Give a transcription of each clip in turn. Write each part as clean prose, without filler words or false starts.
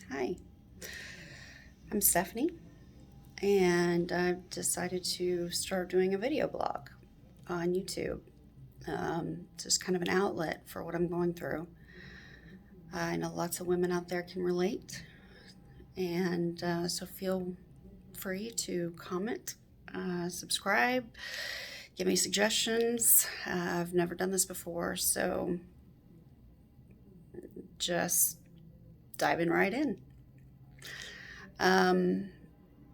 Hi, I'm Stephanie, and I've decided to start doing a video blog on YouTube. Just kind of an outlet for what I'm going through. I know lots of women out there can relate, and so feel free to comment, subscribe, give me suggestions. I've never done this before, so just diving right in. Um,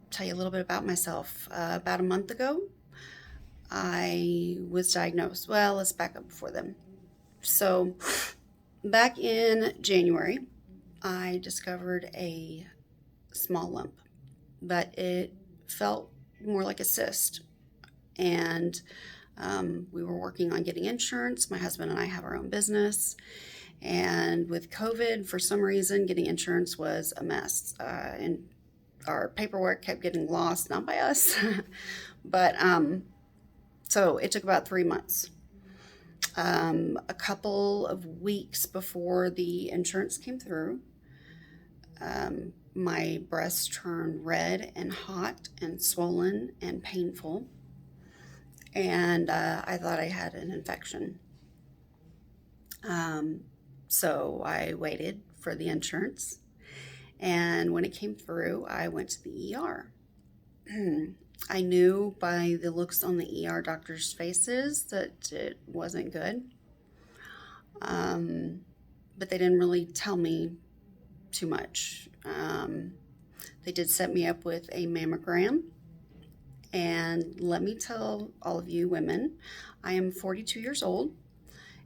Tell you a little bit about myself. About a month ago, I was diagnosed. Well, let's back up before then. So, back in January, I discovered a small lump, but it felt more like a cyst. And we were working on getting insurance. My husband and I have our own business. And with COVID, for some reason, getting insurance was a mess. And our paperwork kept getting lost, not by us, but so it took about 3 months. A couple of weeks before the insurance came through, my breasts turned red and hot and swollen and painful, and I thought I had an infection. So I waited for the insurance, and when it came through, I went to the ER. I knew by the looks on the ER doctors' faces that it wasn't good. But they didn't really tell me too much. They did set me up with a mammogram. And let me tell all of you women, I am 42 years old,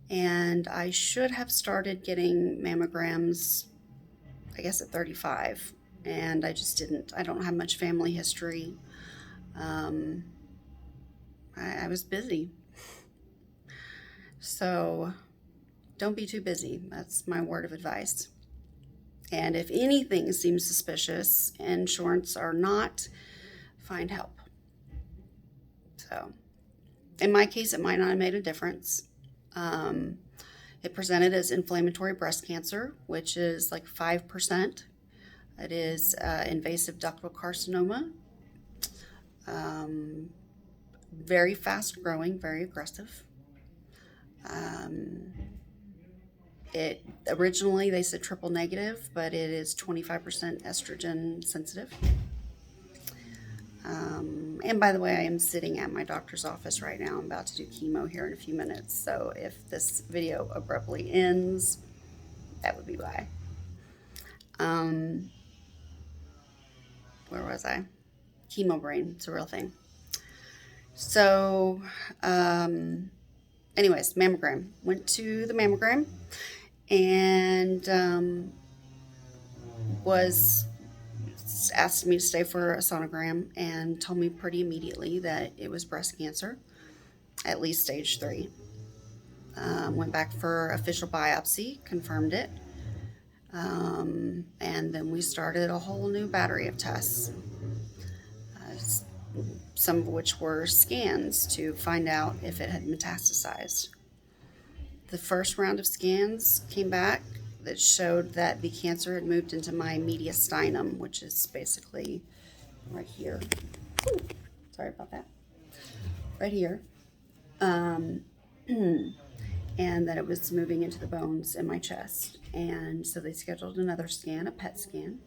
and I should have started getting mammograms, I guess, at 35. And I just didn't. I don't have much family history. Um, I was busy. So don't be too busy. That's my word of advice. And if anything seems suspicious, insurance or not, find help. So in my case, it might not have made a difference. It presented as inflammatory breast cancer, which is like 5%. It is invasive ductal carcinoma. Very fast growing, very aggressive. It originally they said triple negative, but it is 25% estrogen sensitive. And by the way, I am sitting at my doctor's office right now. I'm about to do chemo here in a few minutes. So if this video abruptly ends, that would be why. Where was I? Chemo brain. It's a real thing. So, anyways, mammogram. Went to the mammogram and was asked me to stay for a sonogram and told me pretty immediately that it was breast cancer, at least stage 3. Went back for official biopsy, confirmed it, and then we started a whole new battery of tests, some of which were scans to find out if it had metastasized. The first round of scans came back that showed that the cancer had moved into my mediastinum, which is basically right here. Ooh, sorry about that. Right here. And that it was moving into the bones in my chest. And so they scheduled another scan, a PET scan,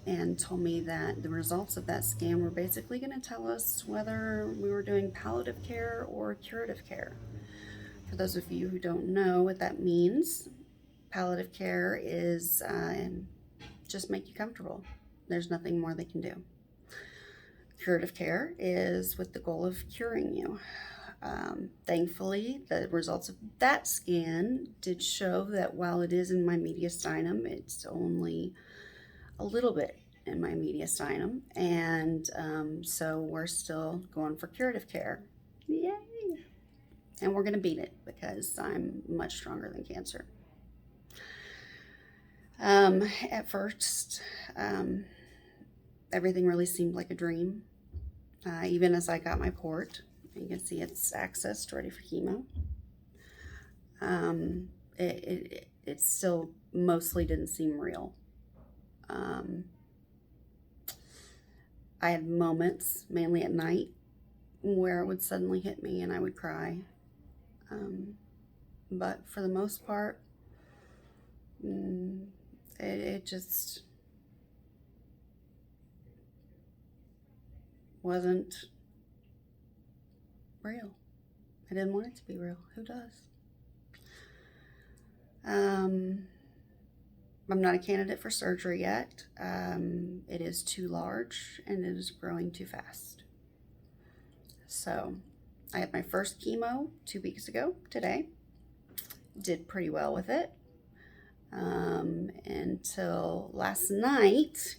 and told me that the results of that scan were basically going to tell us whether we were doing palliative care or curative care. For those of you who don't know what that means, palliative care is just make you comfortable. There's nothing more they can do. Curative care is with the goal of curing you. Thankfully, the results of that scan did show that while it is in my mediastinum, it's only a little bit in my mediastinum, and so we're still going for curative care. Yay! And we're going to beat it because I'm much stronger than cancer. At first, everything really seemed like a dream. Even as I got my port, you can see it's accessed, ready for chemo. It still mostly didn't seem real. I had moments, mainly at night, where it would suddenly hit me and I would cry. But for the most part, it just wasn't real. I didn't want it to be real. Who does? I'm not a candidate for surgery yet. It is too large and it is growing too fast. So I had my first chemo 2 weeks ago today. Did pretty well with it. Until last night,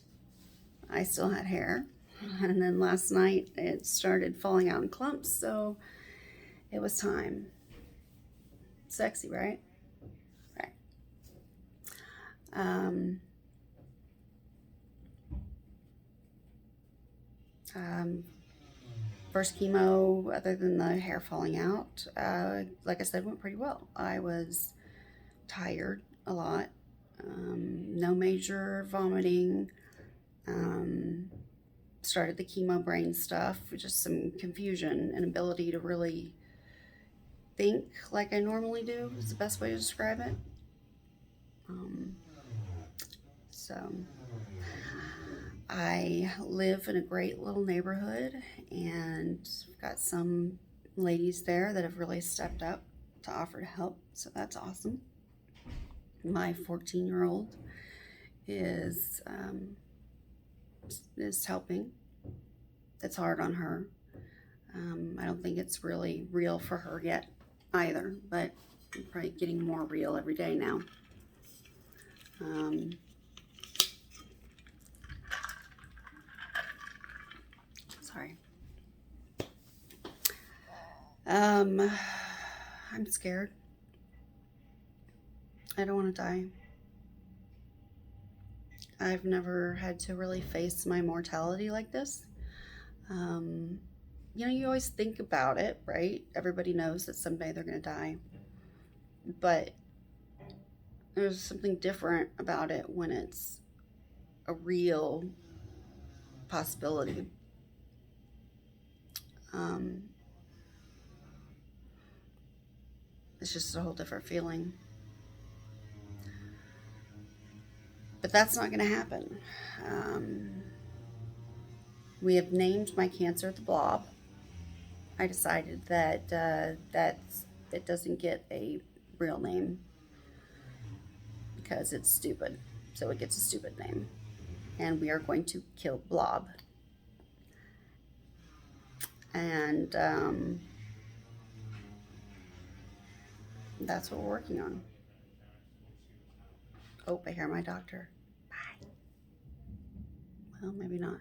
I still had hair. And then last night it started falling out in clumps, so it was time. Sexy, right? Right. Um, First chemo, other than the hair falling out, like I said, went pretty well. I was tired a lot, no major vomiting. Started the chemo brain stuff, just some confusion and ability to really think like I normally do is the best way to describe it. So I live in a great little neighborhood and I've got some ladies there that have really stepped up to offer to help, so that's awesome. My 14-year-old is helping. It's hard on her. I don't think it's really real for her yet either, but I'm probably getting more real every day now. Sorry. I'm scared. I don't want to die. I've never had to really face my mortality like this. You always think about it, right? Everybody knows that someday they're going to die. But there's something different about it when it's a real possibility. It's just a whole different feeling. But that's not going to happen. We have named my cancer the blob. I decided that it doesn't get a real name because it's stupid. So it gets a stupid name. And we are going to kill Blob. And that's what we're working on. Oh, I hear my doctor. Bye. Well, maybe not.